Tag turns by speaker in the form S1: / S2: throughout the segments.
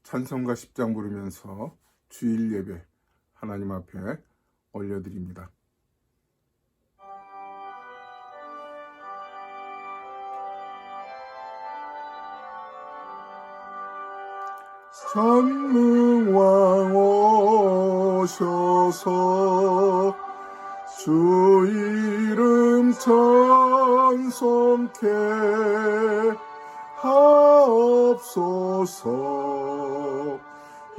S1: 찬송가 10장 부르면서 주일 예배 하나님 앞에 올려드립니다. 전능왕 오셔서 주 이름 찬송케 하옵소서.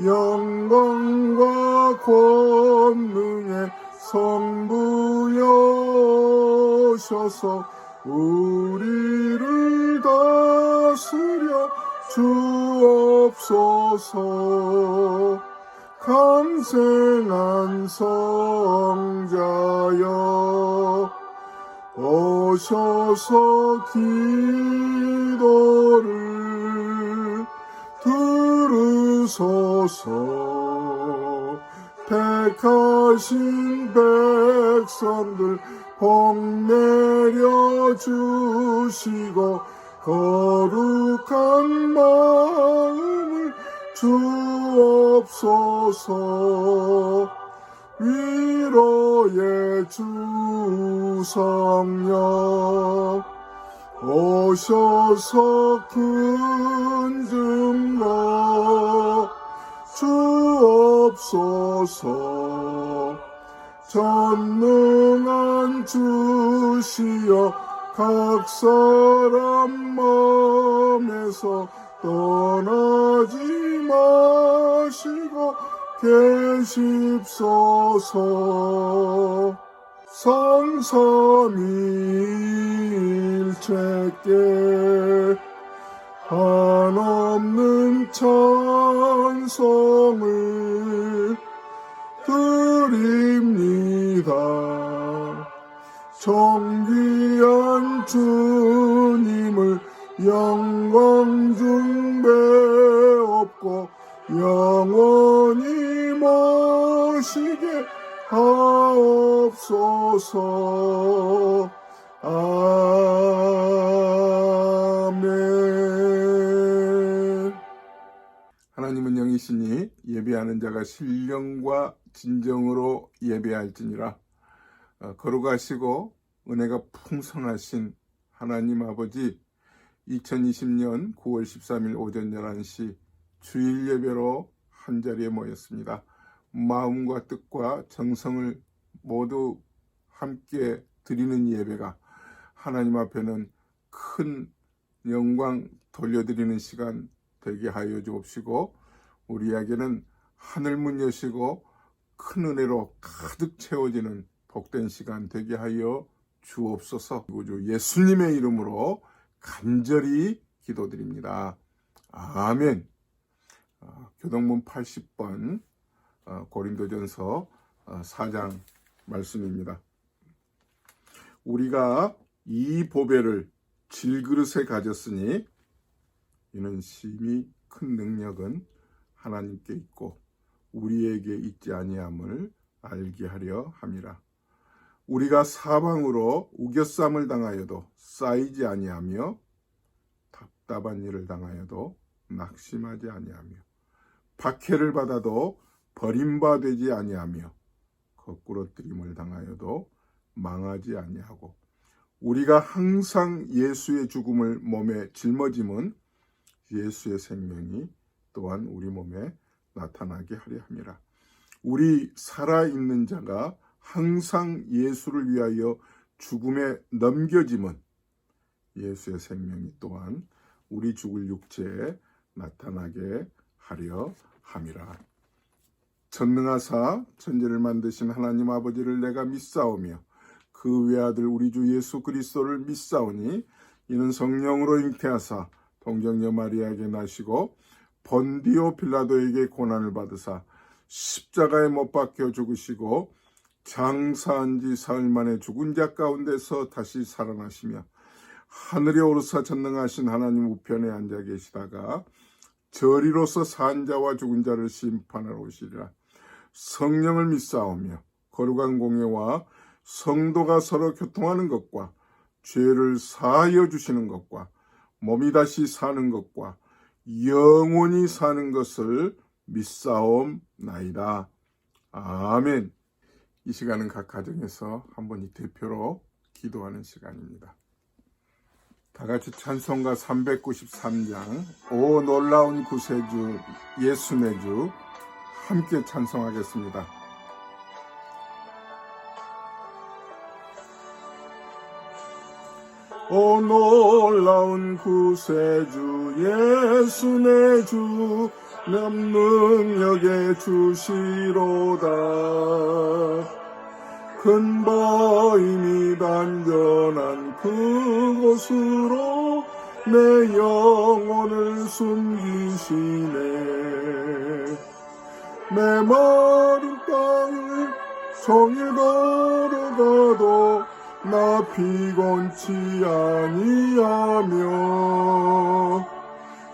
S1: 영광과 권능의 성부여셔서 우리를 다스려 주옵소서. 강생한 성자여 오셔서 기도를 들으소서. 택하신 백성들 복 내려 주시고 거룩한 마음을 주옵소서. 위로의 주 성령 오셔서 큰 증거 주옵소서. 전능한 주시여 각 사람 마음에서 떠나지 마시고 계십소서. 성삼위일체께 한없는 찬송을 드립니다. 존귀한 주님을 영광 중배 없고 영원히 모시게 하옵소서. 아멘. 하나님은 영이시니 예배하는 자가 신령과 진정으로 예배할지니라. 거룩하시고 은혜가 풍성하신 하나님 아버지, 2020년 9월 13일 오전 11시 주일 예배로 한자리에 모였습니다. 마음과 뜻과 정성을 모두 함께 드리는 예배가 하나님 앞에는 큰 영광 돌려드리는 시간 되게 하여 주옵시고, 우리에게는 하늘문 여시고 큰 은혜로 가득 채워지는 복된 시간 되게 하여 주옵소서. 구주 예수님의 이름으로 간절히 기도드립니다. 아멘. 교동문 80번 고린도전서 4장 말씀입니다. 우리가 이 보배를 질그릇에 가졌으니 이는 심히 큰 능력은 하나님께 있고 우리에게 있지 아니함을 알게 하려 함이라. 우리가 사방으로 우겨쌈을 당하여도 쌓이지 아니하며 답답한 일을 당하여도 낙심하지 아니하며 박해를 받아도 버림받지 아니하며 거꾸러뜨림을 당하여도 망하지 아니하고 우리가 항상 예수의 죽음을 몸에 짊어짐은 예수의 생명이 또한 우리 몸에 나타나게 하려 함이라. 우리 살아있는 자가 항상 예수를 위하여 죽음에 넘겨짐은 예수의 생명이 또한 우리 죽을 육체에 나타나게 하려 함이라. 전능하사 천지를 만드신 하나님 아버지를 내가 믿사오며 그 외아들 우리 주 예수 그리스도를 믿사오니 이는 성령으로 잉태하사 동정녀 마리아에게 나시고 본디오 빌라도에게 고난을 받으사 십자가에 못 박혀 죽으시고 장사한 지 사흘 만에 죽은 자 가운데서 다시 살아나시며 하늘에 오르사 전능하신 하나님 우편에 앉아 계시다가 저리로서 산 자와 죽은 자를 심판하러 오시리라. 성령을 믿사오며 거룩한 공예와 성도가 서로 교통하는 것과 죄를 사하여 주시는 것과 몸이 다시 사는 것과 영원히 사는 것을 믿사옵나이다. 아멘. 이 시간은 각 가정에서 한번 이 대표로 기도하는 시간입니다. 다 같이 찬송가 393장 오 놀라운 구세주 예수 내 주 함께 찬송하겠습니다. 오 놀라운 구세주 예수 내 주 능력의 주시로다. 큰 바임이 단전한 그곳으로 내 영혼을 숨기시네. 내 마른 땅을 종일 걸어가도 나 피곤치 아니하며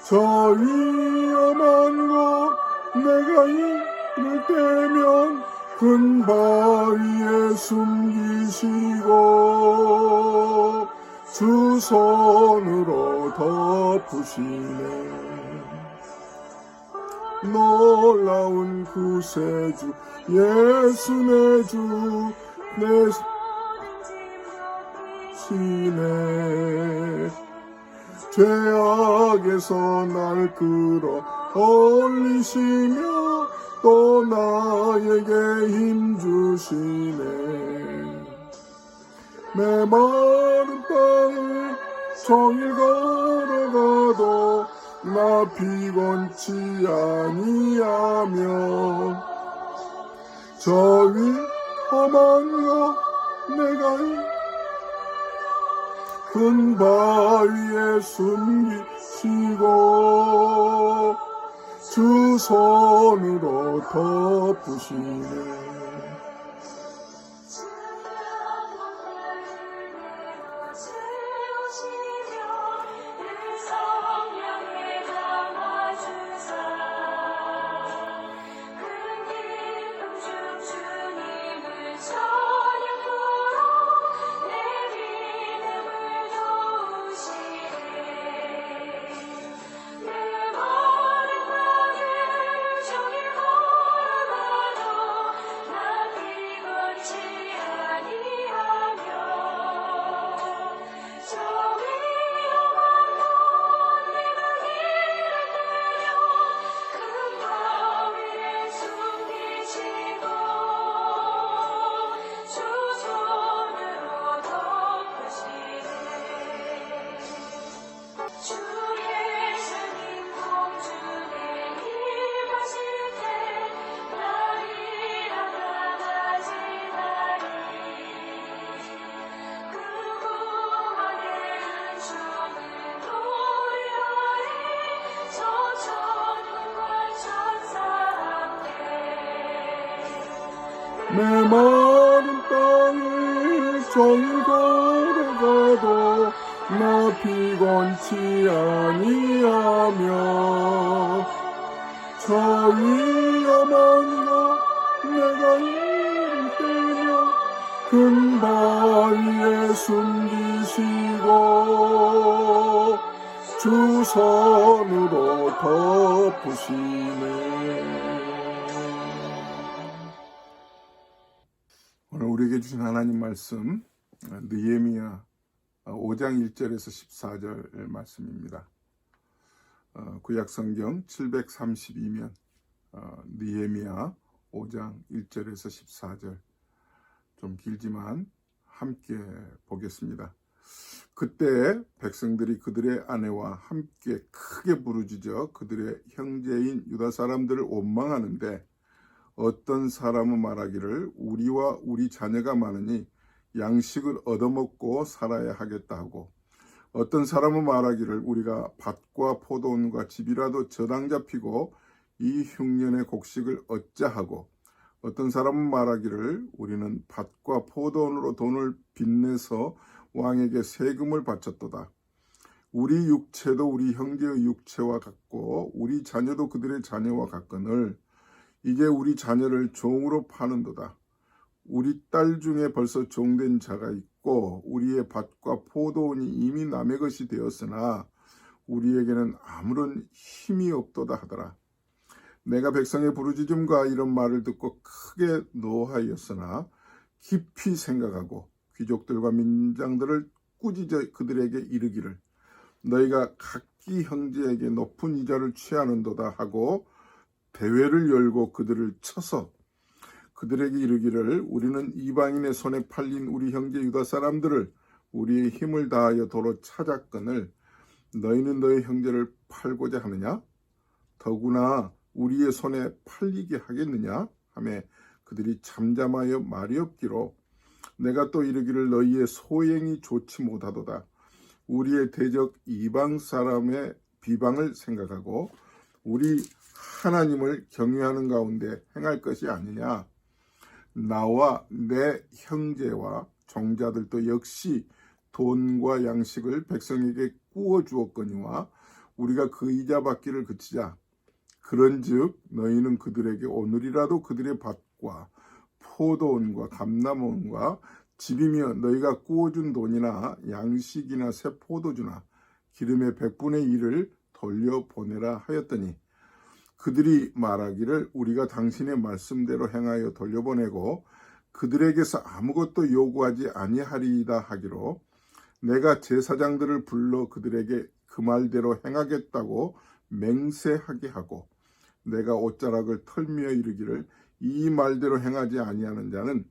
S1: 저 위험한 곳 내가 이를 때면 큰 바위에 숨기시고 주 손으로 덮으시네. 놀라운 구세주 예수 내 주 내 시네. 죄악에서 날 끌어 올리시며 또 나에게 힘 주시네. 내 마른 땅을 종일 걸어가도 나 피곤치 아니하며 저 위험한 것 내가 큰 바위에 숨기시고 주 손으로 덮으시네. 내 마른 땅을 종일 걸어가도 나 피곤치 아니하며 저 위험한 것 내가 이를 때면 큰 바위에 숨기시고 주 손으로 덮으시네. 오늘 우리에게 주신 하나님 말씀 느헤미야 5장 1절에서 14절 말씀입니다. 구약성경 732면 느헤미야 5장 1절에서 14절 좀 길지만 함께 보겠습니다. 그때 백성들이 그들의 아내와 함께 크게 부르짖어 그들의 형제인 유다 사람들을 원망하는데 어떤 사람은 말하기를 우리와 우리 자녀가 많으니 양식을 얻어먹고 살아야 하겠다 하고 어떤 사람은 말하기를 우리가 밭과 포도원과 집이라도 저당 잡히고 이 흉년의 곡식을 얻자 하고 어떤 사람은 말하기를 우리는 밭과 포도원으로 돈을 빚내서 왕에게 세금을 바쳤도다. 우리 육체도 우리 형제의 육체와 같고 우리 자녀도 그들의 자녀와 같거늘 이제 우리 자녀를 종으로 파는도다. 우리 딸 중에 벌써 종된 자가 있고 우리의 밭과 포도원이 이미 남의 것이 되었으나 우리에게는 아무런 힘이 없도다 하더라. 내가 백성의 부르짖음과 이런 말을 듣고 크게 노하였으나 깊이 생각하고 귀족들과 민장들을 꾸짖어 그들에게 이르기를 너희가 각기 형제에게 높은 이자를 취하는도다 하고 대회를 열고 그들을 쳐서 그들에게 이르기를 우리는 이방인의 손에 팔린 우리 형제 유다 사람들을 우리의 힘을 다하여 도로 찾았거늘 너희는 너희 형제를 팔고자 하느냐? 더구나 우리의 손에 팔리게 하겠느냐? 하며 그들이 잠잠하여 말이 없기로 내가 또 이르기를 너희의 소행이 좋지 못하도다. 우리의 대적 이방 사람의 비방을 생각하고 우리 하나님을 경외하는 가운데 행할 것이 아니냐. 나와 내 형제와 종자들도 역시 돈과 양식을 백성에게 구워 주었거니와 우리가 그 이자 받기를 그치자. 그런즉 너희는 그들에게 오늘이라도 그들의 밭과 포도원과 감람원과 집이며 너희가 구워준 돈이나 양식이나 새 포도주나 기름의 100분의 1을 돌려보내라 하였더니 그들이 말하기를 우리가 당신의 말씀대로 행하여 돌려보내고 그들에게서 아무것도 요구하지 아니하리이다 하기로 내가 제사장들을 불러 그들에게 그 말대로 행하겠다고 맹세하게 하고 내가 옷자락을 털며 이르기를 이 말대로 행하지 아니하는 자는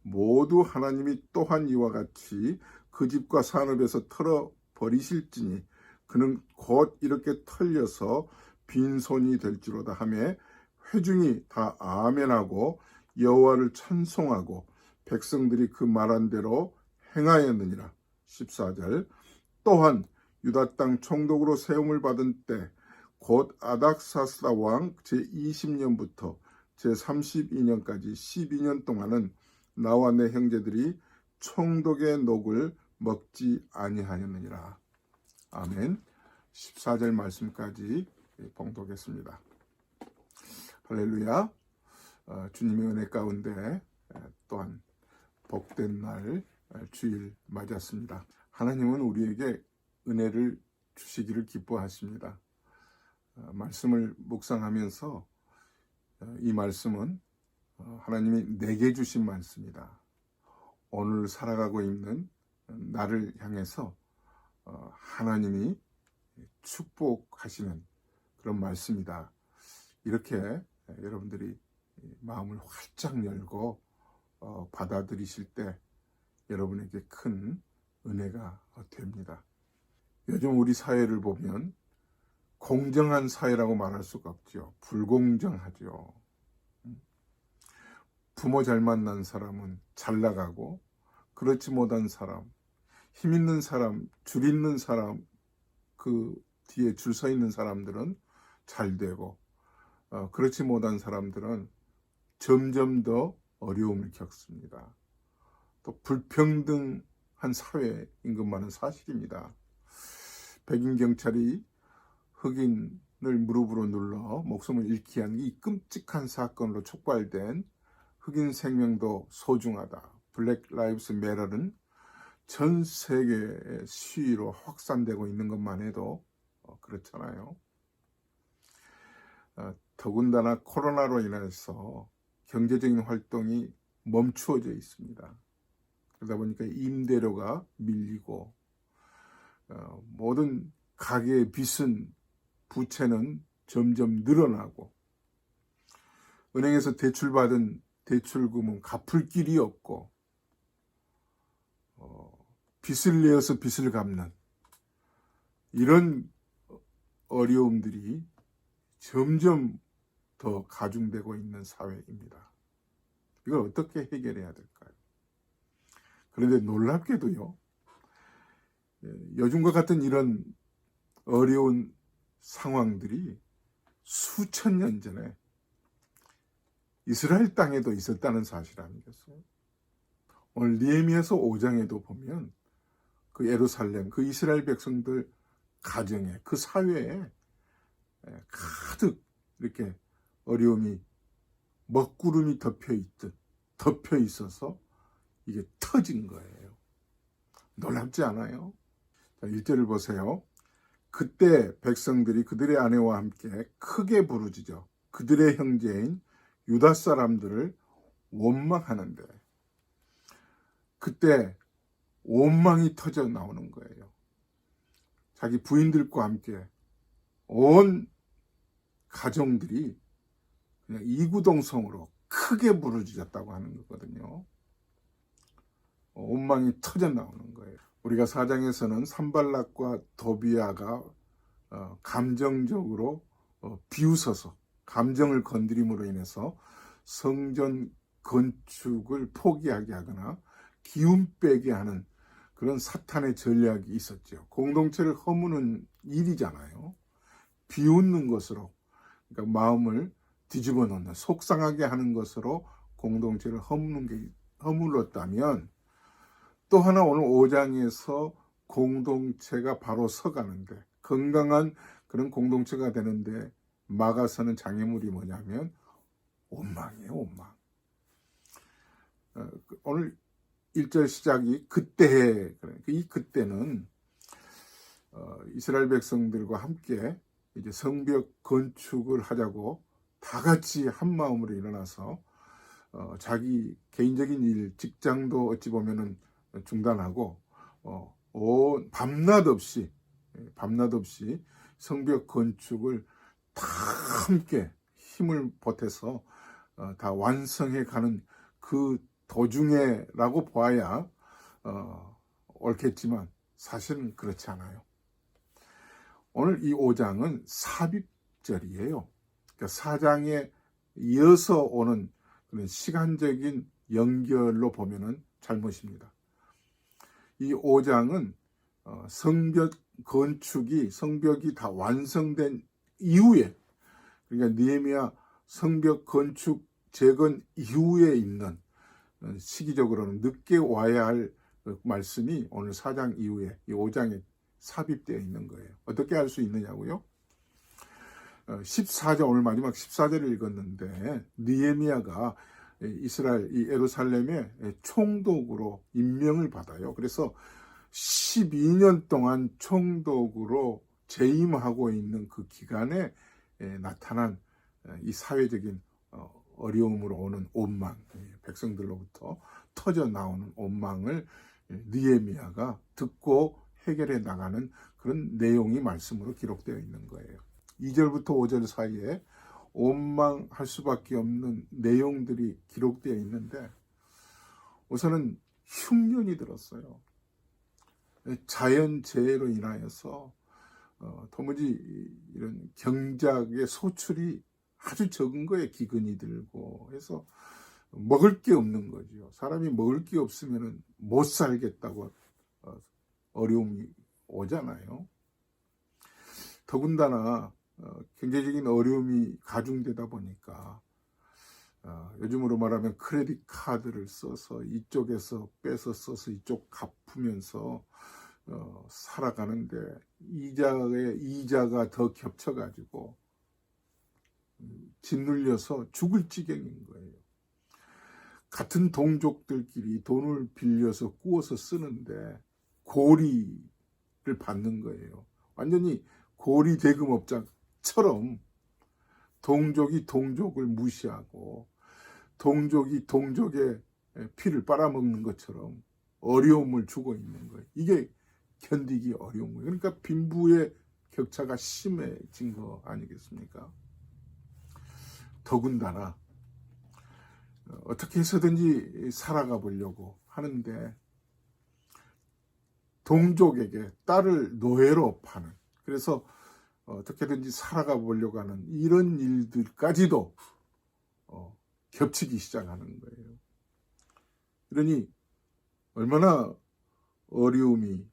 S1: 모두 하나님이 또한 이와 같이 그 집과 산업에서 털어버리실지니 그는 곧 이렇게 털려서 빈손이 될지로다 하며 회중이 다 아멘하고 여호와를 찬송하고 백성들이 그 말한 대로 행하였느니라. 14절 또한 유다 땅 총독으로 세움을 받은 때 곧 아닥사스다 왕 제20년부터 제32년까지 12년 동안은 나와 내 형제들이 총독의 녹을 먹지 아니하였느니라. 아멘. 14절 말씀까지 봉독했습니다. 할렐루야. 주님의 은혜 가운데 또한 복된 날 주일 맞았습니다. 하나님은 우리에게 은혜를 주시기를 기뻐하십니다. 말씀을 묵상하면서 이 말씀은 하나님이 내게 주신 말씀이다. 오늘 살아가고 있는 나를 향해서 하나님이 축복하시는 그런 말씀이다. 이렇게 여러분들이 마음을 활짝 열고 받아들이실 때 여러분에게 큰 은혜가 됩니다. 요즘 우리 사회를 보면 공정한 사회라고 말할 수가 없죠. 불공정하죠. 부모 잘 만난 사람은 잘 나가고 그렇지 못한 사람, 힘 있는 사람, 줄 있는 사람, 그 뒤에 줄 서 있는 사람들은 잘 되고 그렇지 못한 사람들은 점점 더 어려움을 겪습니다. 또 불평등한 사회인 것만은 사실입니다. 백인 경찰이 흑인을 무릎으로 눌러 목숨을 잃게 한 이 끔찍한 사건으로 촉발된 흑인 생명도 소중하다. 블랙 라이브스 매터는 전 세계의 시위로 확산되고 있는 것만 해도 그렇잖아요. 더군다나 코로나로 인해서 경제적인 활동이 멈추어져 있습니다. 그러다 보니까 임대료가 밀리고 모든 가계의 빚은 부채는 점점 늘어나고 은행에서 대출받은 대출금은 갚을 길이 없고 빚을 내어서 빚을 갚는 이런 어려움들이 점점 더 가중되고 있는 사회입니다. 이걸 어떻게 해결해야 될까요? 그런데 놀랍게도요, 요즘과 같은 이런 어려운 상황들이 수천 년 전에 이스라엘 땅에도 있었다는 사실 아니겠어요? 오늘 느헤미야서 5장에도 보면 그 예루살렘, 그 이스라엘 백성들 가정에, 그 사회에 가득 이렇게 어려움이 먹구름이 덮여 있어서 이게 터진 거예요. 놀랍지 않아요? 자, 1절을 보세요. 그때 백성들이 그들의 아내와 함께 크게 부르짖어 그들의 형제인 유다 사람들을 원망하는데, 그때 원망이 터져 나오는 거예요. 자기 부인들과 함께 온 가정들이 그냥 이구동성으로 크게 부르짖었다고 하는 거거든요. 원망이 터져 나오는 거예요. 우리가 4장에서는 산발락과 도비아가 감정적으로 비웃어서, 감정을 건드림으로 인해서 성전 건축을 포기하게 하거나 기운 빼게 하는 그런 사탄의 전략이 있었죠. 공동체를 허무는 일이잖아요. 비웃는 것으로, 그러니까 마음을 뒤집어 놓는, 속상하게 하는 것으로 공동체를 허물었다면, 또 하나 오늘 5장에서 공동체가 바로 서가는데, 건강한 그런 공동체가 되는데 막아서는 장애물이 뭐냐면 원망이에요. 원망. 오늘 1절 시작이 그때에, 이 그때는 이스라엘 백성들과 함께 이제 성벽 건축을 하자고 다 같이 한 마음으로 일어나서 자기 개인적인 일, 직장도 어찌 보면은 중단하고 온 밤낮 없이 성벽 건축을 다 함께 힘을 보태서 다 완성해 가는 그 도중에라고 봐야 옳겠지만 사실은 그렇지 않아요. 오늘 이 5장은 삽입절이에요. 그러니까 4장에 이어서 오는 그런 시간적인 연결로 보면은 잘못입니다. 이 5장은 성벽 건축이, 성벽이 다 완성된 이후에, 그러니까 느헤미야 성벽 건축 재건 이후에 있는, 시기적으로는 늦게 와야 할 말씀이 오늘 4장 이후에 이 5장에 삽입되어 있는 거예요. 어떻게 할 수 있느냐고요? 14절, 오늘 마지막 14절을 읽었는데, 느헤미야가 이스라엘, 이 예루살렘의 총독으로 임명을 받아요. 그래서 12년 동안 총독으로 재임하고 있는 그 기간에 나타난 이 사회적인 어려움으로 오는 원망, 백성들로부터 터져 나오는 원망을 느헤미야가 듣고 해결해 나가는 그런 내용이 말씀으로 기록되어 있는 거예요. 2절부터 5절 사이에 원망할 수밖에 없는 내용들이 기록되어 있는데, 우선은 흉년이 들었어요. 자연재해로 인하여서 도무지 이런 경작의 소출이 아주 적은 거에 기근이 들고 해서 먹을 게 없는 거죠. 사람이 먹을 게 없으면 못 살겠다고 어려움이 오잖아요. 더군다나 경제적인 어려움이 가중되다 보니까 요즘으로 말하면 크레딧 카드를 써서 이쪽에서 빼서 써서 이쪽 갚으면서 살아가는데 이자가 더 겹쳐가지고 짓눌려서 죽을 지경인 거예요. 같은 동족들끼리 돈을 빌려서 꾸어서 쓰는데 고리를 받는 거예요. 완전히 고리 대금업자처럼 동족이 동족을 무시하고 동족이 동족의 피를 빨아먹는 것처럼 어려움을 주고 있는 거예요. 이게 견디기 어려운 거예요. 그러니까 빈부의 격차가 심해진 거 아니겠습니까? 더군다나 어떻게 해서든지 살아가 보려고 하는데 동족에게 딸을 노예로 파는, 그래서 어떻게든지 살아가 보려고 하는 이런 일들까지도 겹치기 시작하는 거예요. 그러니 얼마나 어려움이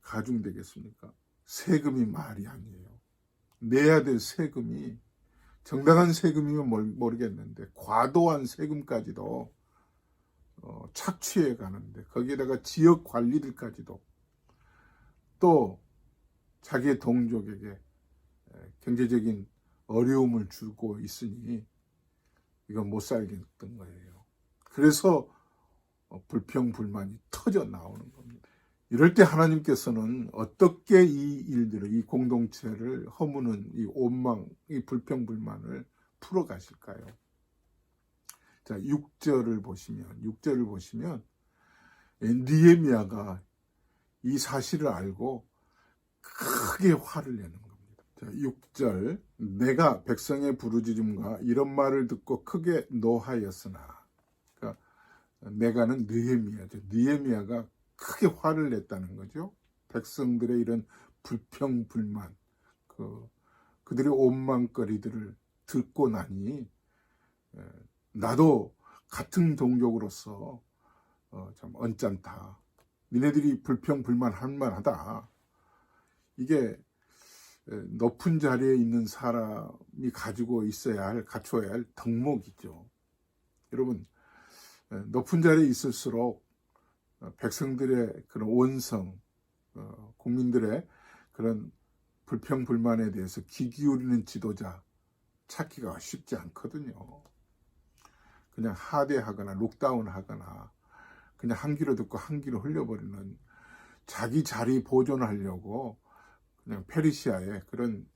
S1: 가중되겠습니까? 세금이 말이 아니에요. 내야 될 세금이, 정당한 세금이면 모르겠는데 과도한 세금까지도 착취해 가는데, 거기에다가 지역 관리들까지도 또 자기의 동족에게 경제적인 어려움을 주고 있으니 이건 못 살겠던 거예요. 그래서 불평불만이 터져 나오는 겁니다. 이럴 때 하나님께서는 어떻게 이 일들을, 이 공동체를 허무는 이 원망, 이 불평불만을 풀어가실까요? 자, 6절을 보시면 느헤미야가 이 사실을 알고 크게 화를 내는 겁니다. 자, 6절, 내가 백성의 부르짖음과 이런 말을 듣고 크게 노하였으나, 그러니까 내가는 느헤미야죠. 느헤미야가 크게 화를 냈다는 거죠. 백성들의 이런 불평불만, 그들의 원망거리들을 듣고 나니 나도 같은 동족으로서 참 언짢다. 니네들이 불평불만할 만하다. 이게 높은 자리에 있는 사람이 가지고 있어야 할, 갖춰야 할 덕목이죠. 여러분, 높은 자리에 있을수록 백성들의 그런 원성, 국민들의 그런 불평불만에 대해서 귀 기울이는 지도자 찾기가 쉽지 않거든요. 그냥 하대하거나 룩다운하거나 그냥 한 귀로 듣고 한 귀로 흘려버리는, 자기 자리 보존하려고 그냥 페르시아의 그런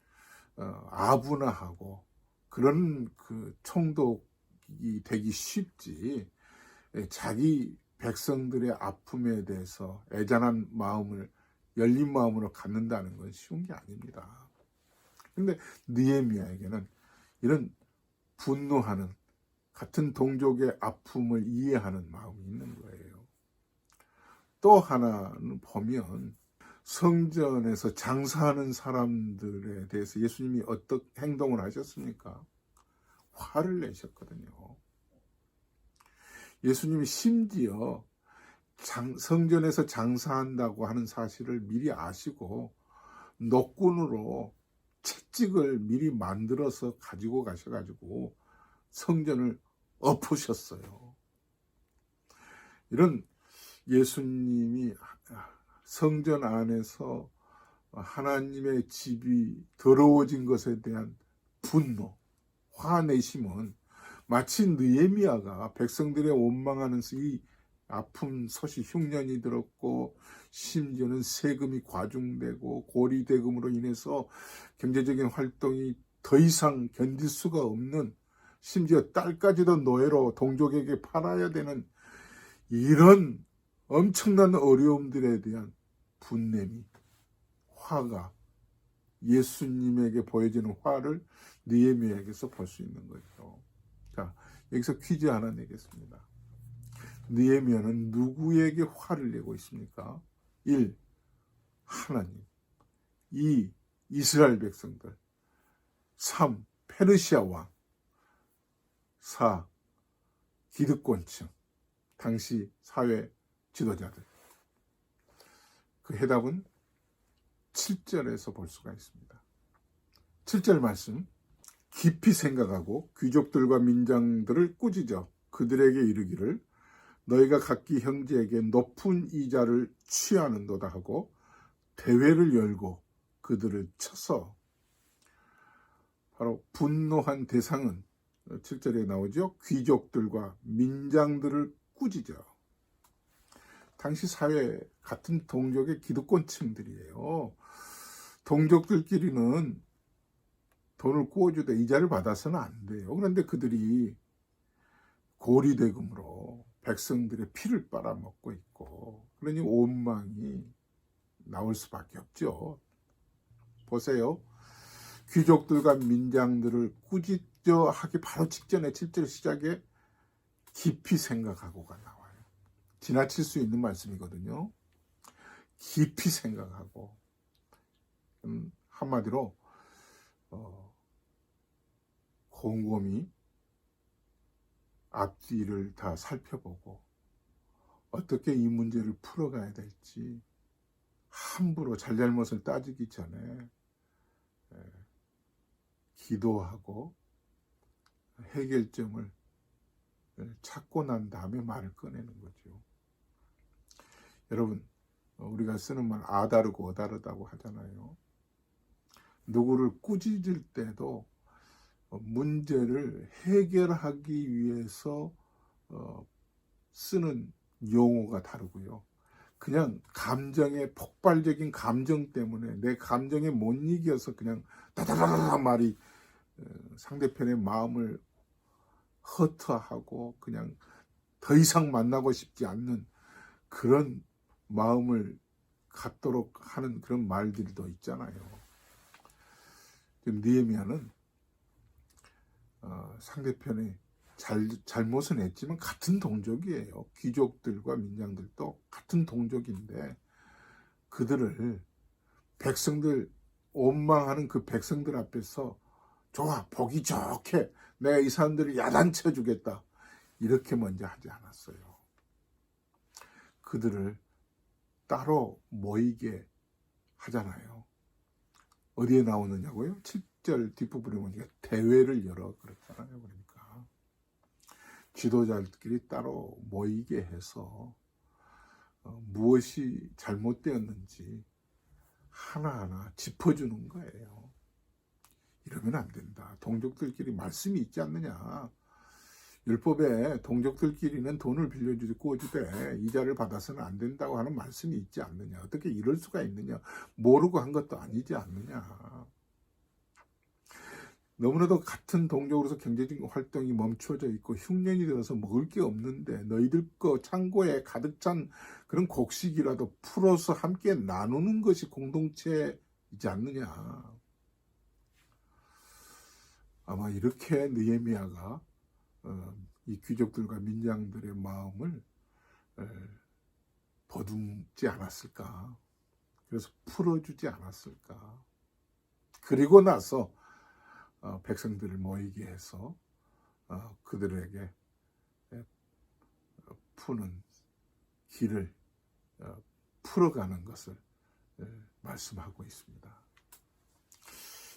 S1: 아분화하고 그런 그 총독이 되기 쉽지, 자기 백성들의 아픔에 대해서 애잔한 마음을, 열린 마음으로 갖는다는 건 쉬운 게 아닙니다. 그런데 느헤미야에게는 이런 분노하는, 같은 동족의 아픔을 이해하는 마음이 있는 거예요. 또 하나는 보면 성전에서 장사하는 사람들에 대해서 예수님이 어떤 행동을 하셨습니까? 화를 내셨거든요. 예수님이 심지어 성전에서 장사한다고 하는 사실을 미리 아시고 노끈으로 채찍을 미리 만들어서 가지고 가셔가지고 성전을 엎으셨어요. 이런 예수님이 성전 안에서 하나님의 집이 더러워진 것에 대한 분노, 화내심은 마치 느헤미야가 백성들의 원망하는 이 아픔 소식 흉년이 들었고, 심지어는 세금이 과중되고 고리대금으로 인해서 경제적인 활동이 더 이상 견딜 수가 없는, 심지어 딸까지도 노예로 동족에게 팔아야 되는 이런 엄청난 어려움들에 대한 분냄이, 화가, 예수님에게 보여지는 화를 느헤미야에게서 볼 수 있는 거죠. 자, 여기서 퀴즈 하나 내겠습니다. 느헤미야는 누구에게 화를 내고 있습니까? 1. 하나님. 2. 이스라엘 백성들. 3. 페르시아 왕. 4. 기득권층. 당시 사회 지도자들. 그 해답은 7절에서 볼 수가 있습니다. 7절 말씀. 깊이 생각하고 귀족들과 민장들을 꾸짖어 그들에게 이르기를 너희가 각기 형제에게 높은 이자를 취하는도다 하고 대회를 열고 그들을 쳐서, 바로 분노한 대상은 7절에 나오죠. 귀족들과 민장들을 꾸짖어. 당시 사회 같은 동족의 기득권층들이에요. 동족들끼리는 돈을 구워주되 이자를 받아서는 안 돼요. 그런데 그들이 고리대금으로 백성들의 피를 빨아먹고 있고, 그러니 원망이 나올 수밖에 없죠. 보세요. 귀족들과 민장들을 꾸짖어 하기 바로 직전에 7절 시작에 깊이 생각하고가 나와요. 지나칠 수 있는 말씀이거든요. 깊이 생각하고, 한마디로 곰곰이 앞뒤를 다 살펴보고 어떻게 이 문제를 풀어가야 될지 함부로 잘잘못을 따지기 전에 기도하고 해결점을 찾고 난 다음에 말을 꺼내는 거죠. 여러분, 우리가 쓰는 말 아다르고 어다르다고 하잖아요. 누구를 꾸짖을 때도 문제를 해결하기 위해서 쓰는 용어가 다르고요. 그냥 감정의 폭발적인 감정 때문에 내 감정에 못 이겨서 그냥 다다다다 말이 상대편의 마음을 허투하고 그냥 더 이상 만나고 싶지 않는 그런 마음을 갖도록 하는 그런 말들도 있잖아요. 느헤미야는 상대편이 잘못은 했지만 같은 동족이에요. 귀족들과 민장들도 같은 동족인데 그들을 백성들 원망하는 그 백성들 앞에서 좋아 보기 좋게 내가 이 사람들을 야단쳐 주겠다 이렇게 먼저 하지 않았어요. 그들을 따로 모이게 하잖아요. 어디에 나오느냐고요? 7절 뒷부분에 보니까 대회를 열어 그랬잖아요. 그러니까 지도자들끼리 따로 모이게 해서 무엇이 잘못되었는지 하나하나 짚어주는 거예요. 이러면 안 된다. 동족들끼리 말씀이 있지 않느냐. 율법에 동족들끼리는 돈을 빌려주지 꾸어주되 이자를 받아서는 안 된다고 하는 말씀이 있지 않느냐. 어떻게 이럴 수가 있느냐. 모르고 한 것도 아니지 않느냐. 너무나도 같은 동족으로서 경제적인 활동이 멈춰져 있고 흉년이 들어서 먹을 게 없는데 너희들 거 창고에 가득 찬 그런 곡식이라도 풀어서 함께 나누는 것이 공동체이지 않느냐. 아마 이렇게 느헤미야가 이 귀족들과 민장들의 마음을 보듬지 않았을까. 그래서 풀어주지 않았을까. 그리고 나서 백성들을 모이게 해서 그들에게 푸는 길을 풀어가는 것을 말씀하고 있습니다.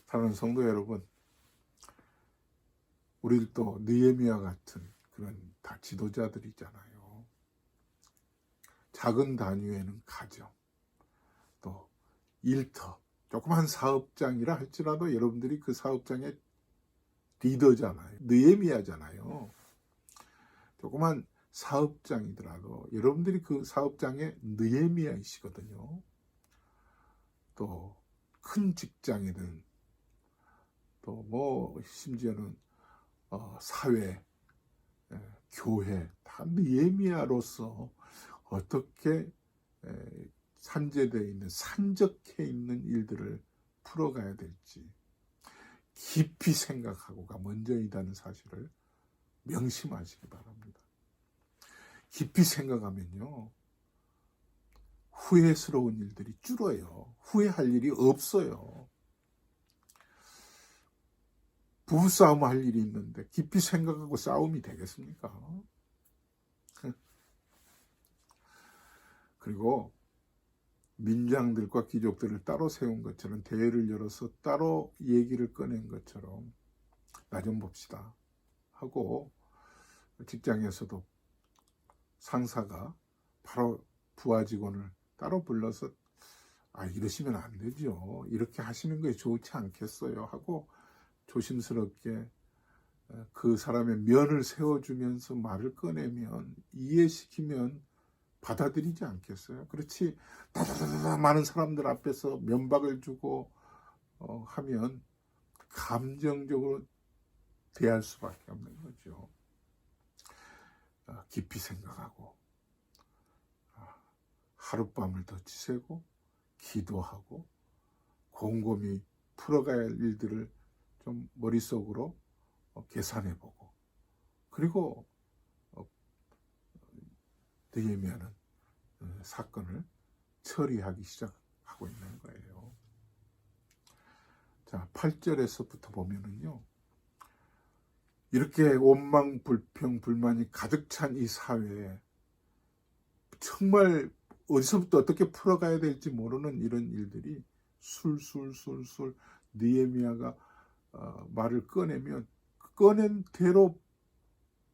S1: 사랑하는 성도 여러분, 우리도 느헤미야 같은 그런 다 지도자들이잖아요. 작은 단위에는 가정, 또 일터, 조그만 사업장이라 할지라도 여러분들이 그 사업장의 리더잖아요. 느헤미야잖아요. 조그만 사업장이더라도 여러분들이 그 사업장의 느헤미야이시거든요. 또 큰 직장이든 또 뭐 심지어는 사회, 교회 다 느헤미야로서 어떻게 산재되어 있는 산적해 있는 일들을 풀어가야 될지 깊이 생각하고가 먼저이다는 사실을 명심하시기 바랍니다. 깊이 생각하면요 후회스러운 일들이 줄어요. 후회할 일이 없어요. 부부싸움 할 일이 있는데 깊이 생각하고 싸움이 되겠습니까? 그리고 민장들과 귀족들을 따로 세운 것처럼 대회를 열어서 따로 얘기를 꺼낸 것처럼 나 좀 봅시다 하고 직장에서도 상사가 바로 부하 직원을 따로 불러서 이러시면 안 되죠. 이렇게 하시는 게 좋지 않겠어요 하고 조심스럽게 그 사람의 면을 세워주면서 말을 꺼내면 이해시키면 받아들이지 않겠어요? 그렇지 다다다다 많은 사람들 앞에서 면박을 주고 하면 감정적으로 대할 수밖에 없는 거죠. 깊이 생각하고 하룻밤을 더 지새고 기도하고 곰곰이 풀어가야 할 일들을 좀 머릿속으로 계산해보고 그리고 느헤미야는 사건을 처리하기 시작하고 있는 거예요. 자, 8절에서부터 보면은요. 이렇게 원망, 불평, 불만이 가득 찬 이 사회에 정말 어디서부터 어떻게 풀어가야 될지 모르는 이런 일들이 술술술술 느헤미야가 말을 꺼내면 꺼낸 대로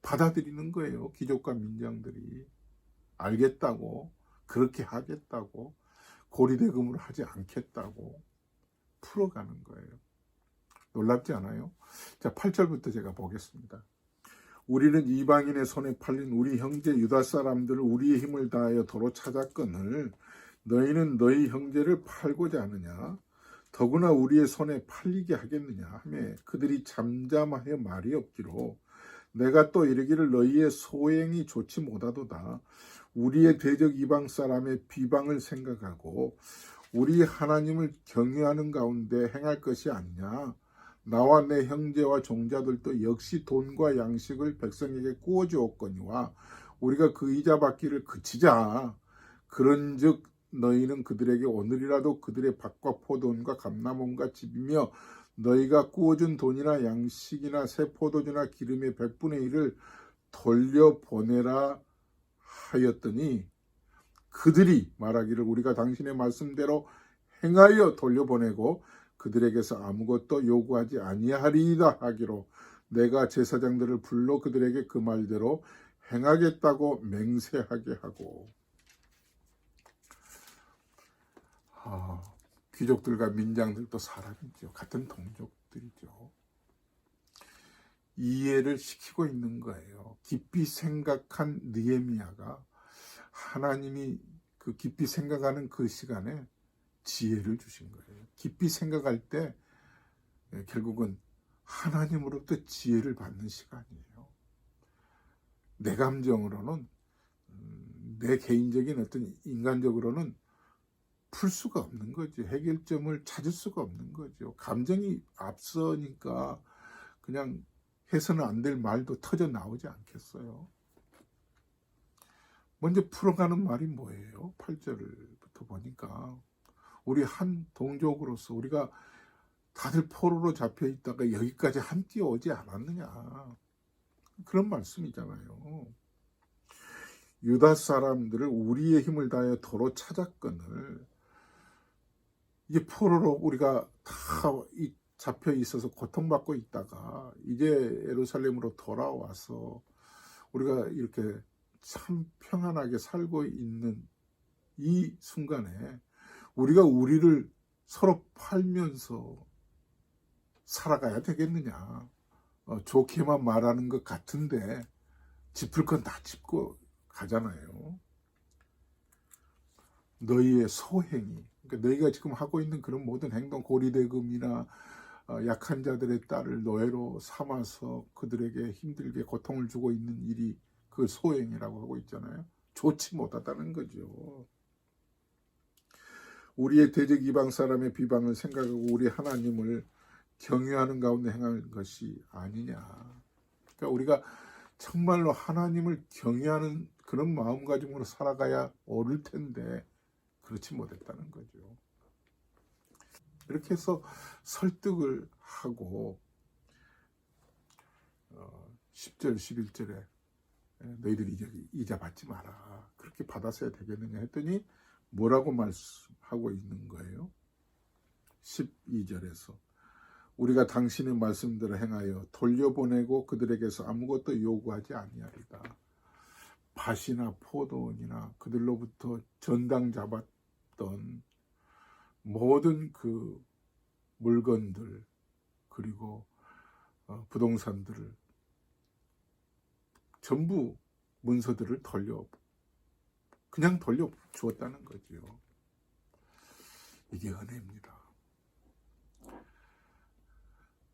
S1: 받아들이는 거예요. 귀족과 민장들이 알겠다고 그렇게 하겠다고 고리대금으로 하지 않겠다고 풀어가는 거예요. 놀랍지 않아요? 자, 8절부터 제가 보겠습니다. 우리는 이방인의 손에 팔린 우리 형제 유다 사람들을 우리의 힘을 다하여 도로 찾았거늘 너희는 너희 형제를 팔고자 하느냐 더구나 우리의 손에 팔리게 하겠느냐 하며 그들이 잠잠하여 말이 없기로 내가 또 이르기를 너희의 소행이 좋지 못하도다. 우리의 대적 이방 사람의 비방을 생각하고 우리 하나님을 경외하는 가운데 행할 것이 아니냐. 나와 내 형제와 종자들도 역시 돈과 양식을 백성에게 구워주었거니와 우리가 그 이자 받기를 그치자. 그런즉 너희는 그들에게 오늘이라도 그들의 밭과 포도원과 감람원과 집이며 너희가 구워준 돈이나 양식이나 새 포도주나 기름의 100분의 1을 돌려보내라 하였더니 그들이 말하기를 우리가 당신의 말씀대로 행하여 돌려보내고 그들에게서 아무것도 요구하지 아니하리이다 하기로 내가 제사장들을 불러 그들에게 그 말대로 행하겠다고 맹세하게 하고. 귀족들과 민장들도 사람이죠. 같은 동족들이죠. 이해를 시키고 있는 거예요. 깊이 생각한 느헤미야가 하나님이 그 깊이 생각하는 그 시간에 지혜를 주신 거예요. 깊이 생각할 때 결국은 하나님으로부터 지혜를 받는 시간이에요. 내 감정으로는 내 개인적인 어떤 인간적으로는 풀 수가 없는 거죠. 해결점을 찾을 수가 없는 거죠. 감정이 앞서니까 그냥 해서는 안 될 말도 터져 나오지 않겠어요. 먼저 풀어가는 말이 뭐예요? 8절부터 보니까 우리 한 동족으로서 우리가 다들 포로로 잡혀 있다가 여기까지 함께 오지 않았느냐. 그런 말씀이잖아요. 유다 사람들을 우리의 힘을 다하여 도로 찾았거늘 이제 포로로 우리가 다 잡혀 있어서 고통받고 있다가 이제 예루살렘으로 돌아와서 우리가 이렇게 참 평안하게 살고 있는 이 순간에 우리가 우리를 서로 팔면서 살아가야 되겠느냐. 좋게만 말하는 것 같은데 짚을 건 다 짚고 가잖아요. 너희의 소행이, 그러니까 너희가 지금 하고 있는 그런 모든 행동, 고리대금이나 약한 자들의 딸을 노예로 삼아서 그들에게 힘들게 고통을 주고 있는 일이 그 소행이라고 하고 있잖아요. 좋지 못하다는 거죠. 우리의 대적 이방 사람의 비방을 생각하고 우리 하나님을 경외하는 가운데 행할 것이 아니냐. 그러니까 우리가 정말로 하나님을 경외하는 그런 마음가짐으로 살아가야 옳을 텐데 그렇지 못했다는 거죠. 이렇게 해서 설득을 하고 10절 11절에 너희들이 이자 받지 마라. 그렇게 받았어야 되겠느냐 했더니 뭐라고 말씀하고 있는 거예요? 12절에서 우리가 당신의 말씀대로 행하여 돌려보내고 그들에게서 아무것도 요구하지 아니하리다. 밭이나 포도원이나 그들로부터 전당 잡았던 모든 그 물건들 그리고 부동산들을 전부 문서들을 그냥 돌려 주었다는 거죠. 이게 은혜입니다.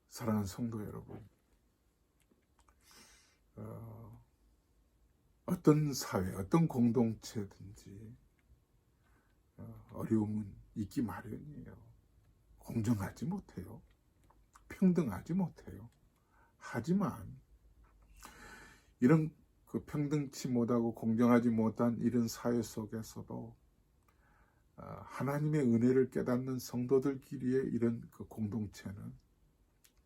S1: 사랑하는 성도 여러분, 어떤 사회, 어떤 공동체든지 어려움은 있기 마련이에요. 공정하지 못해요. 평등하지 못해요. 하지만 이런 그 평등치 못하고 공정하지 못한 이런 사회 속에서도 하나님의 은혜를 깨닫는 성도들끼리의 이런 그 공동체는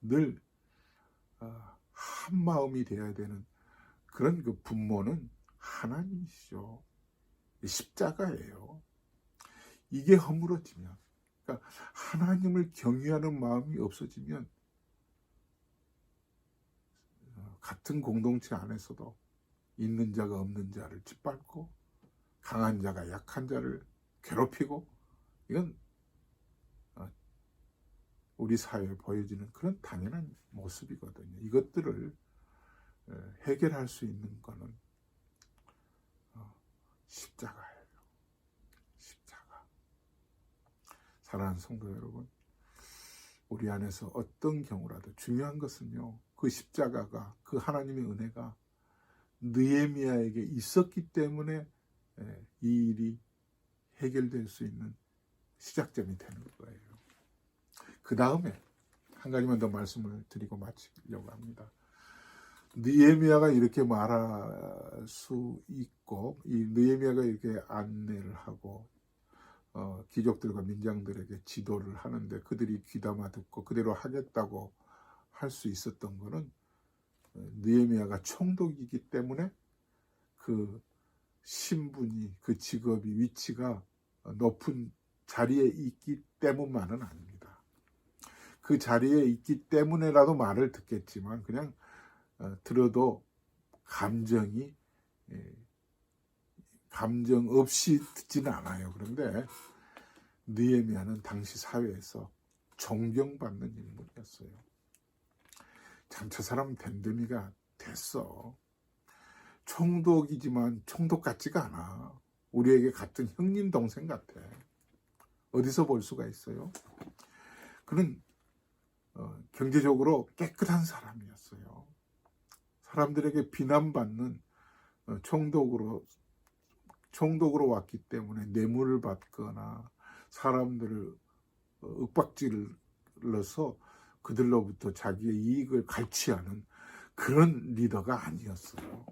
S1: 늘 한 마음이 되어야 되는 그런 그 분모는 하나님이시죠. 십자가예요. 이게 허물어지면, 그러니까 하나님을 경외하는 마음이 없어지면 같은 공동체 안에서도 있는 자가 없는 자를 짓밟고 강한 자가 약한 자를 괴롭히고 이건 우리 사회에 보여지는 그런 당연한 모습이거든요. 이것들을 해결할 수 있는 거는 십자가예요. 십자가. 사랑하는 성도 여러분, 우리 안에서 어떤 경우라도 중요한 것은요, 그 십자가가, 그 하나님의 은혜가 느헤미야에게 있었기 때문에 이 일이 해결될 수 있는 시작점이 되는 거예요. 그 다음에 한 가지만 더 말씀을 드리고 마치려고 합니다. 느헤미야가 이렇게 말할 수 있고, 이 느헤미야가 이렇게 안내를 하고 귀족들과 민장들에게 지도를 하는데 그들이 귀담아 듣고 그대로 하겠다고 할 수 있었던 것은 느헤미야가 총독이기 때문에 그 신분이, 그 직업이, 위치가 높은 자리에 있기 때문만은 아닙니다. 그 자리에 있기 때문에라도 말을 듣겠지만 그냥 들어도 감정 없이 듣지는 않아요. 그런데 느헤미야는 당시 사회에서 존경받는 인물이었어요. 참 저 사람 됨됨이가 됐어. 총독이지만 총독 같지가 않아. 우리에게 같은 형님 동생 같아. 어디서 볼 수가 있어요? 그는 경제적으로 깨끗한 사람이었어요. 사람들에게 비난받는 총독으로 왔기 때문에 뇌물을 받거나 사람들을 윽박질러서 그들로부터 자기의 이익을 갈취하는 그런 리더가 아니었어요.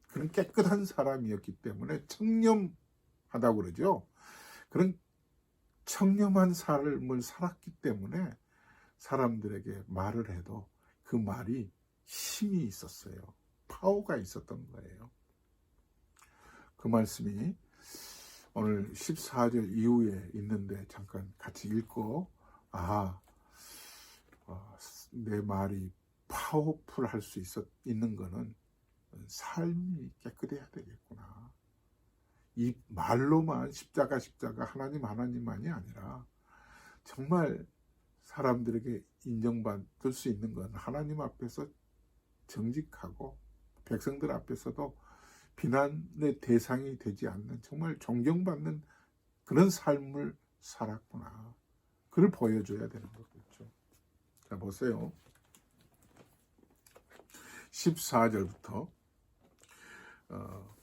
S1: 그런 깨끗한 사람이었기 때문에 청렴하다고 그러죠. 그런 청렴한 삶을 살았기 때문에 사람들에게 말을 해도 그 말이 힘이 있었어요. 파워가 있었던 거예요. 그 말씀이 오늘 14절 이후에 있는데 잠깐 같이 읽고 내 말이 파워풀할 수 있는 거는 삶이 깨끗해야 되겠구나. 이 말로만 십자가 하나님만이 아니라 정말 사람들에게 인정받을 수 있는 건 하나님 앞에서 정직하고 백성들 앞에서도 비난의 대상이 되지 않는 정말 존경받는 그런 삶을 살았구나. 그걸 보여줘야 되는 거겠죠. 자, 보세요. 14절부터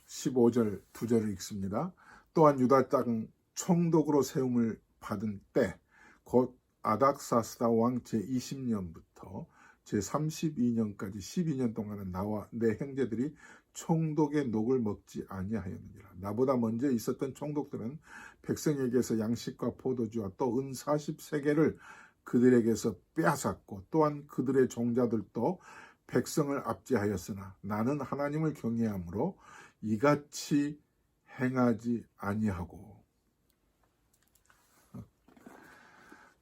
S1: 15절 2절을 읽습니다. 또한 유다 땅 총독으로 세움을 받은 때 곧 아닥사스다 왕 제20년부터 제32년까지 12년 동안은 나와 내 형제들이 총독의 녹을 먹지 아니하였느니라. 나보다 먼저 있었던 총독들은 백성에게서 양식과 포도주와 또 은 40세겔을 그들에게서 빼앗았고 또한 그들의 종자들도 백성을 압제하였으나 나는 하나님을 경외함으로 이같이 행하지 아니하고.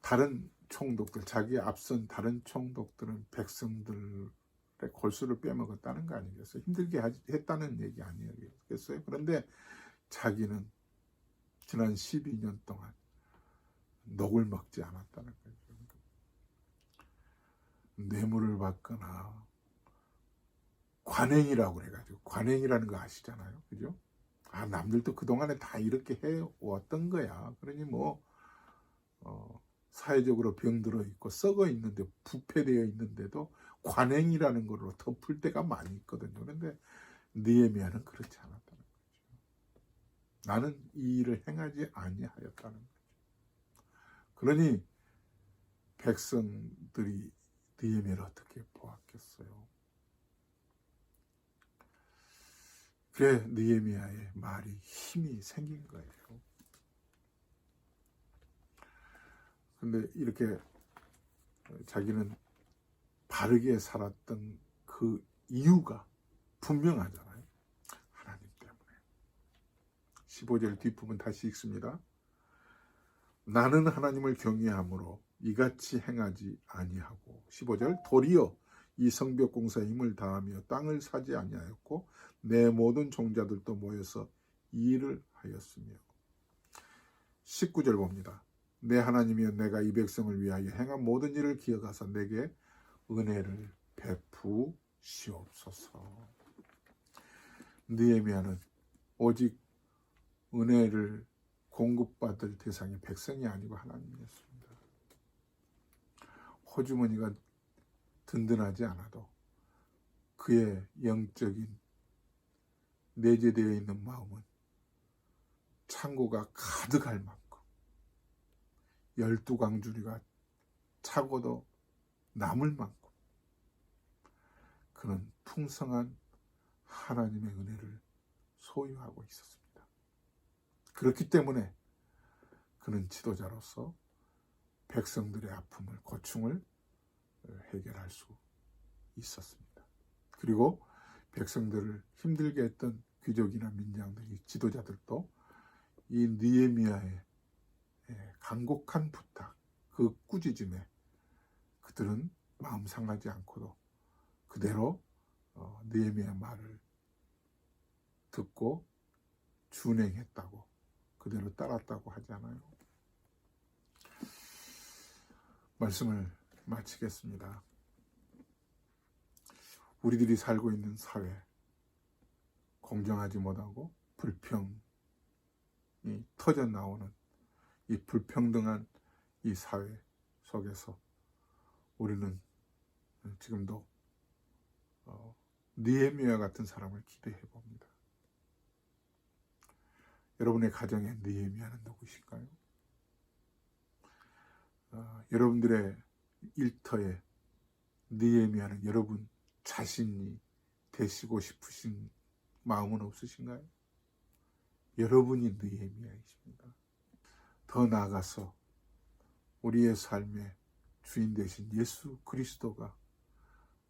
S1: 다른 총독들, 자기에 앞선 다른 총독들은 백성들의 골수를 빼먹었다는 거 아니겠어요? 힘들게 했다는 얘기 아니겠어요? 그런데 자기는 지난 12년 동안 녹을 먹지 않았다는 거죠. 뇌물을 받거나 관행이라고 해가지고, 관행이라는 거 아시잖아요, 그죠? 남들도 그동안에 다 이렇게 해왔던 거야. 그러니 사회적으로 병들어 있고 썩어 있는데, 부패되어 있는데도 관행이라는 걸로 덮을 때가 많이 있거든요. 그런데 느헤미야는 그렇지 않았다는 거죠. 나는 이 일을 행하지 아니하였다는 거죠. 그러니 백성들이 느헤미야를 어떻게 보았겠어요? 그래 느헤미야의 말이 힘이 생긴 거예요. 근데 이렇게 자기는 바르게 살았던 그 이유가 분명하잖아요. 하나님 때문에. 15절 뒷부분 다시 읽습니다. 나는 하나님을 경외함으로 이같이 행하지 아니하고. 15절 도리어 이 성벽 공사에 힘을 다하며 땅을 사지 아니하였고 내 모든 종자들도 모여서 이 일을 하였으며. 19절 봅니다. 내 하나님이여 내가 이 백성을 위하여 행한 모든 일을 기억하사 내게 은혜를 베푸시고. 주시옵소서. 느헤미야는 오직 은혜를 공급받을 대상이 백성이 아니고 하나님이었습니다. 호주머니가 든든하지 않아도 그의 영적인 내재되어 있는 마음은 창고가 가득할 만큼 12광주리가 차고도 남을 만큼 그는 풍성한 하나님의 은혜를 소유하고 있었습니다. 그렇기 때문에 그는 지도자로서 백성들의 아픔을, 고충을 해결할 수 있었습니다. 그리고 백성들을 힘들게 했던 귀족이나 민장들, 지도자들도 이 느헤미야의 간곡한 부탁, 그 꾸짖음에 그들은 마음 상하지 않고도 그대로 느헤미야 말을 듣고 준행했다고, 그대로 따랐다고 하지 않아요. 말씀을 마치겠습니다. 우리들이 살고 있는 사회, 공정하지 못하고 불평이 터져 나오는 이 불평등한 이 사회 속에서 우리는 지금도 느헤미야 같은 사람을 기대해 봅니다. 여러분의 가정에 느헤미야는 누구실까요? 여러분들의 일터에 느헤미야는 여러분 자신이 되시고 싶으신 마음은 없으신가요? 여러분이 느헤미야이십니다. 더 나아가서 우리의 삶의 주인 되신 예수 그리스도가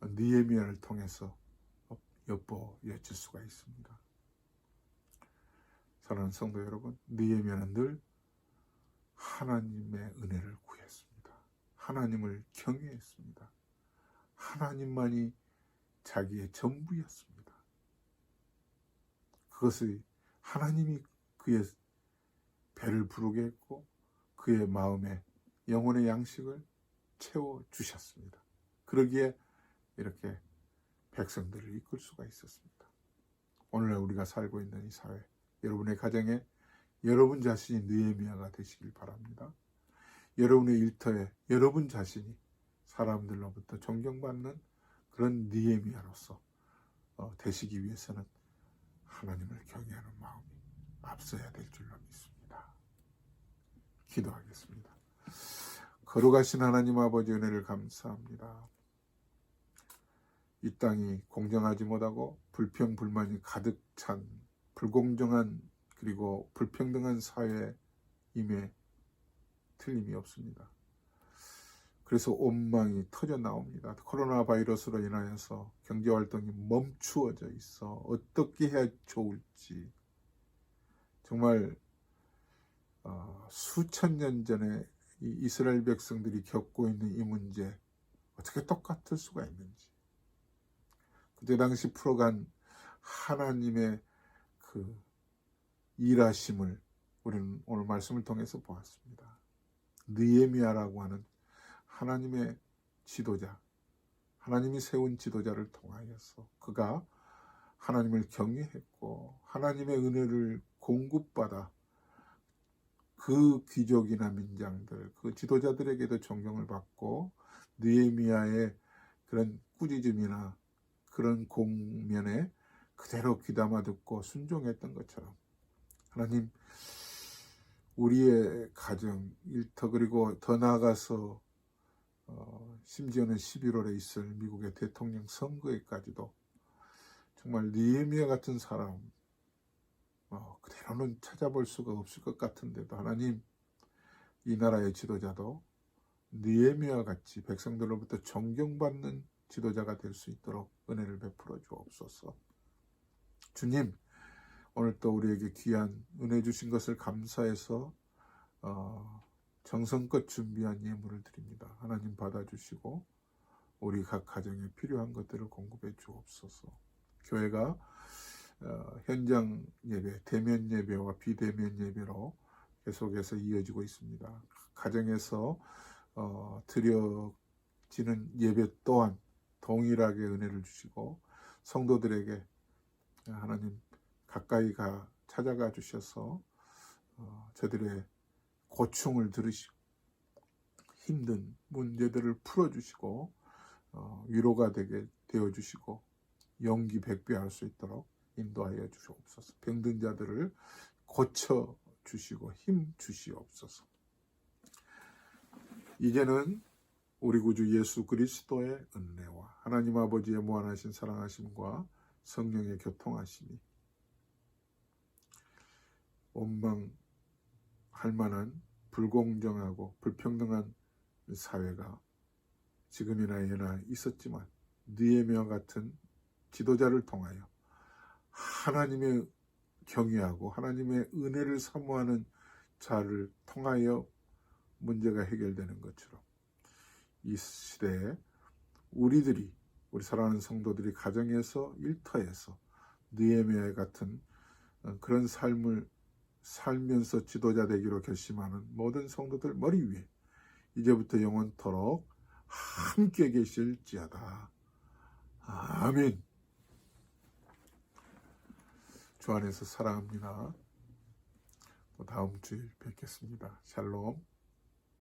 S1: 느헤미야를 통해서 엿보여질 수가 있습니다. 사랑하는 성도 여러분, 느헤미야는 늘 하나님의 은혜를 구했습니다. 하나님을 경외했습니다. 하나님만이 자기의 전부였습니다. 그것을 하나님이 그의 배를 부르게 했고 그의 마음에 영혼의 양식을 채워주셨습니다. 그러기에 이렇게 백성들을 이끌 수가 있었습니다. 오늘날 우리가 살고 있는 이 사회, 여러분의 가정에 여러분 자신이 느헤미야가 되시길 바랍니다. 여러분의 일터에 여러분 자신이 사람들로부터 존경받는 그런 느헤미야로서 되시기 위해서는 하나님을 경외하는 마음이 앞서야 될 줄로 믿습니다. 기도하겠습니다. 거룩하신 하나님 아버지 은혜를 감사합니다. 이 땅이 공정하지 못하고 불평불만이 가득 찬 불공정한 그리고 불평등한 사회임에 틀림이 없습니다. 그래서 온망이 터져 나옵니다. 코로나 바이러스로 인하여서 경제활동이 멈추어져 있어 어떻게 해야 좋을지, 정말 수천 년 전에 이 이스라엘 백성들이 겪고 있는 이 문제 어떻게 똑같을 수가 있는지, 그때 당시 풀어간 하나님의 그 일하심을 우리는 오늘 말씀을 통해서 보았습니다. 느헤미야라고 하는 하나님의 지도자, 하나님이 세운 지도자를 통하여서 그가 하나님을 경외했고 하나님의 은혜를 공급받아 그 귀족이나 민장들, 그 지도자들에게도 존경을 받고 느헤미야의 그런 꾸짖음이나 그런 공면에 그대로 귀담아 듣고 순종했던 것처럼 하나님, 우리의 가정, 일터, 그리고 더 나아가서 심지어는 11월에 있을 미국의 대통령 선거에까지도 정말 느헤미야 같은 사람 그대로는 찾아볼 수가 없을 것 같은데도 하나님, 이 나라의 지도자도 느헤미야 같이 백성들로부터 존경받는 지도자가 될 수 있도록 은혜를 베풀어 주옵소서. 주님, 오늘 또 우리에게 귀한 은혜 주신 것을 감사해서 정성껏 준비한 예물을 드립니다. 하나님 받아주시고 우리 각 가정에 필요한 것들을 공급해 주옵소서. 교회가 현장 예배, 대면 예배와 비대면 예배로 계속해서 이어지고 있습니다. 가정에서 드려지는 예배 또한 동일하게 은혜를 주시고 성도들에게 하나님 가까이 찾아가 주셔서 저들의 고충을 들으시고 힘든 문제들을 풀어주시고 위로가 되게 되어주시고 용기 백배할 수 있도록 인도하여 주시옵소서. 병든 자들을 고쳐주시고 힘 주시옵소서. 이제는 우리 구주 예수 그리스도의 은혜와 하나님 아버지의 무한하신 사랑하심과 성령의 교통하심이 원망할 만한 불공정하고 불평등한 사회가 지금이나 예나 있었지만 느헤미야 같은 지도자를 통하여 하나님의 경외하고 하나님의 은혜를 사모하는 자를 통하여 문제가 해결되는 것처럼 이 시대에 우리 사랑하는 성도들이 가정에서 일터에서 느헤미야 같은 그런 삶을 살면서 지도자 되기로 결심하는 모든 성도들 머리 위에 이제부터 영원토록 함께 계실지어다. 아멘. 주 안에서 사랑합니다. 또 다음 주일 뵙겠습니다. 샬롬.